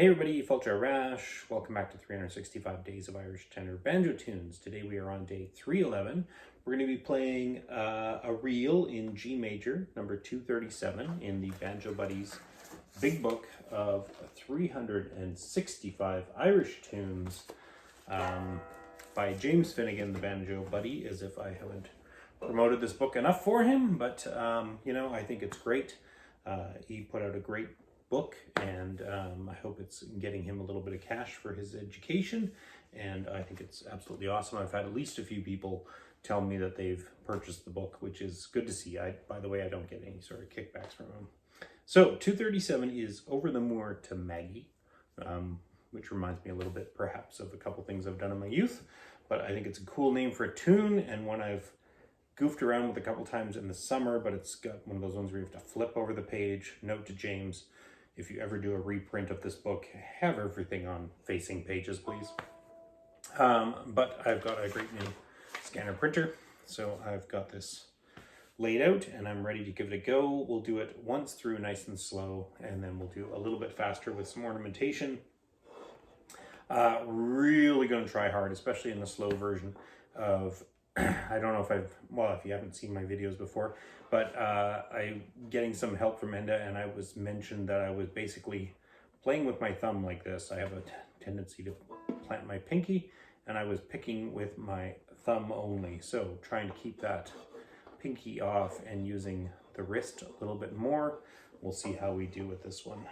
Hey everybody, Fulcher Rash. Welcome back to 365 Days of Irish Tenor Banjo Tunes. Today we are on day 311. We're going to be playing a reel in G major, number 237 in the Banjo Buddies Big Book of 365 Irish tunes by James Finnegan, the Banjo Buddy, as if I haven't promoted this book enough for him, but I think it's great. He put out a great book, and I hope it's getting him a little bit of cash for his education, and I think it's absolutely awesome. I've had at least a few people tell me that they've purchased the book, which is good to see. By the way, I don't get any sort of kickbacks from him. So 237 is Over the Moor to Maggie, which reminds me a little bit perhaps of a couple things I've done in my youth, but I think it's a cool name for a tune, and one I've goofed around with a couple times in the summer, but it's got one of those ones where you have to flip over the page. Note to James, if you ever do a reprint of this book, have everything on facing pages, please. But I've got a great new scanner printer, so I've got this laid out and I'm ready to give it a go. We'll do it once through nice and slow, and then we'll do a little bit faster with some ornamentation. Really going to try hard, especially in the slow version of I don't know if if you haven't seen my videos before, but I'm getting some help from Enda, and I was mentioned that I was basically playing with my thumb like this. I have a tendency to plant my pinky, and I was picking with my thumb only. So trying to keep that pinky off and using the wrist a little bit more. We'll see how we do with this one.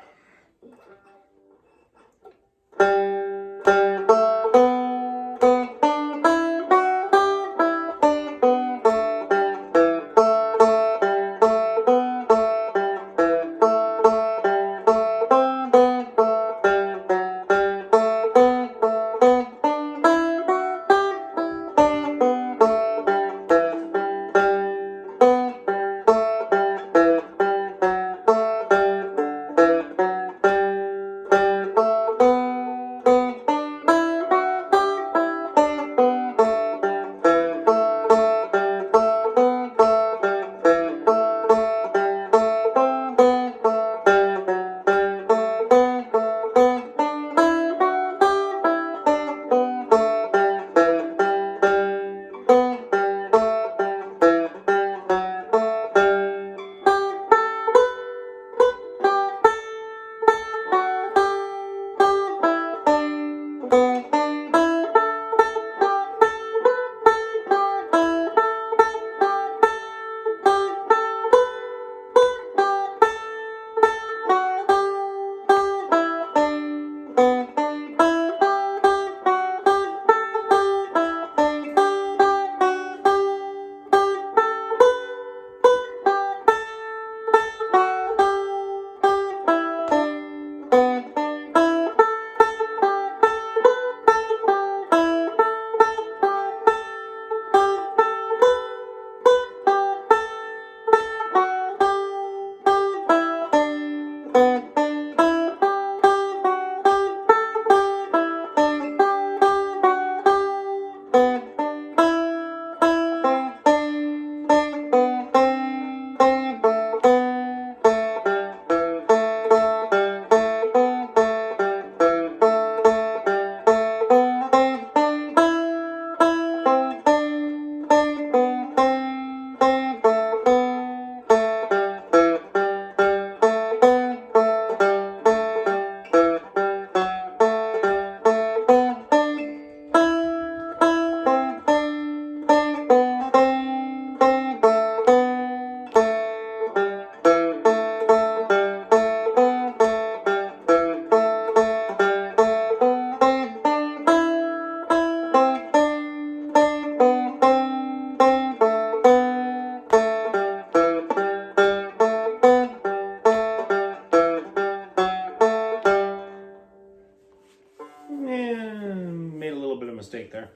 Made a little bit of mistake there.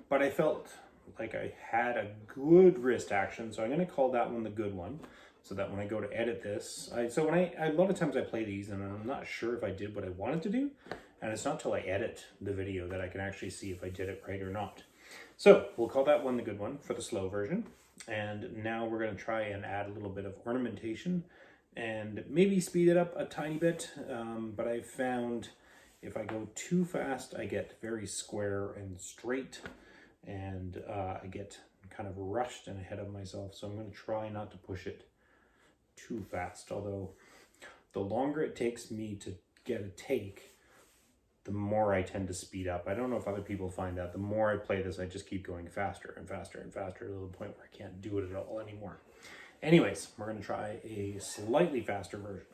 But I felt like I had a good wrist action, so I'm going to call that one the good one, so that when I go to edit this, a lot of times I play these and I'm not sure if I did what I wanted to do, and it's not till I edit the video that I can actually see if I did it right or not. So we'll call that one the good one for the slow version. And now we're going to try and add a little bit of ornamentation and maybe speed it up a tiny bit, but I've found if I go too fast, I get very square and straight, and I get kind of rushed and ahead of myself. So I'm going to try not to push it too fast, although the longer it takes me to get a take, the more I tend to speed up. I don't know if other people find that. The more I play this, I just keep going faster and faster and faster to the point where I can't do it at all anymore. Anyways, we're going to try a slightly faster version.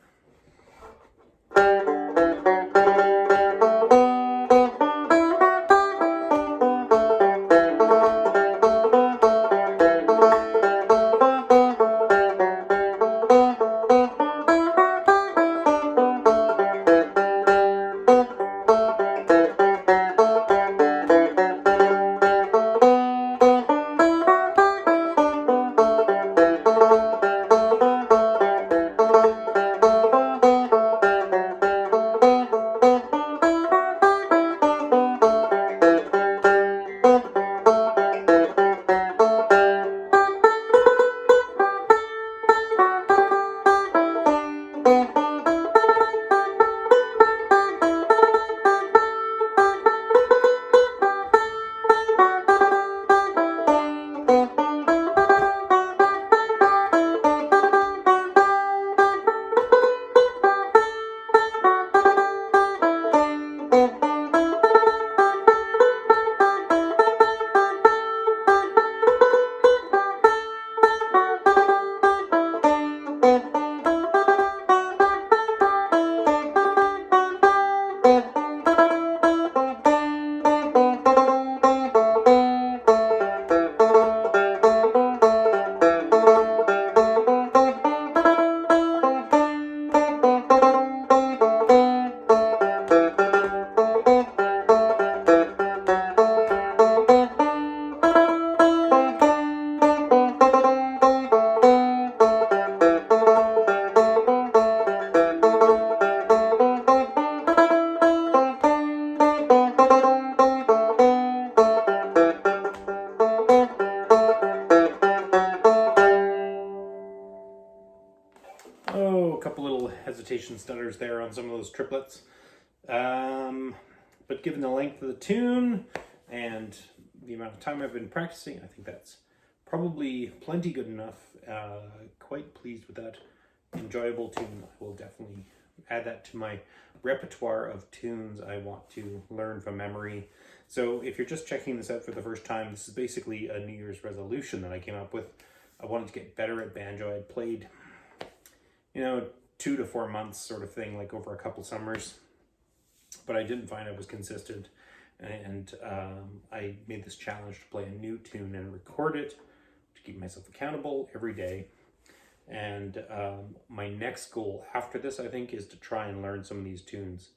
Oh, a couple little hesitation stutters there on some of those triplets. But given the length of the tune and the amount of time I've been practicing, I think that's probably plenty good enough. Quite pleased with that enjoyable tune. I will definitely add that to my repertoire of tunes I want to learn from memory. So if you're just checking this out for the first time, this is basically a New Year's resolution that I came up with. I wanted to get better at banjo. I had played, 2 to 4 months sort of thing, like over a couple summers, but I didn't find I was consistent. And I made this challenge to play a new tune and record it to keep myself accountable every day. And my next goal after this, I think, is to try and learn some of these tunes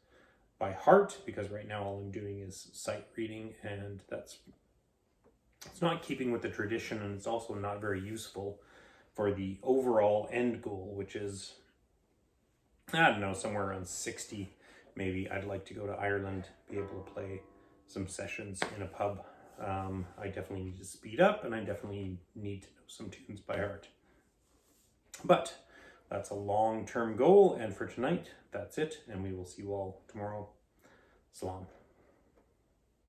by heart, because right now all I'm doing is sight reading, and it's not keeping with the tradition, and it's also not very useful for the overall end goal, which is, I don't know, somewhere around 60 maybe. I'd like to go to Ireland, be able to play some sessions in a pub. I definitely need to speed up, and I definitely need to know some tunes by heart. But that's a long-term goal, and for tonight, that's it, and we will see you all tomorrow. Salam.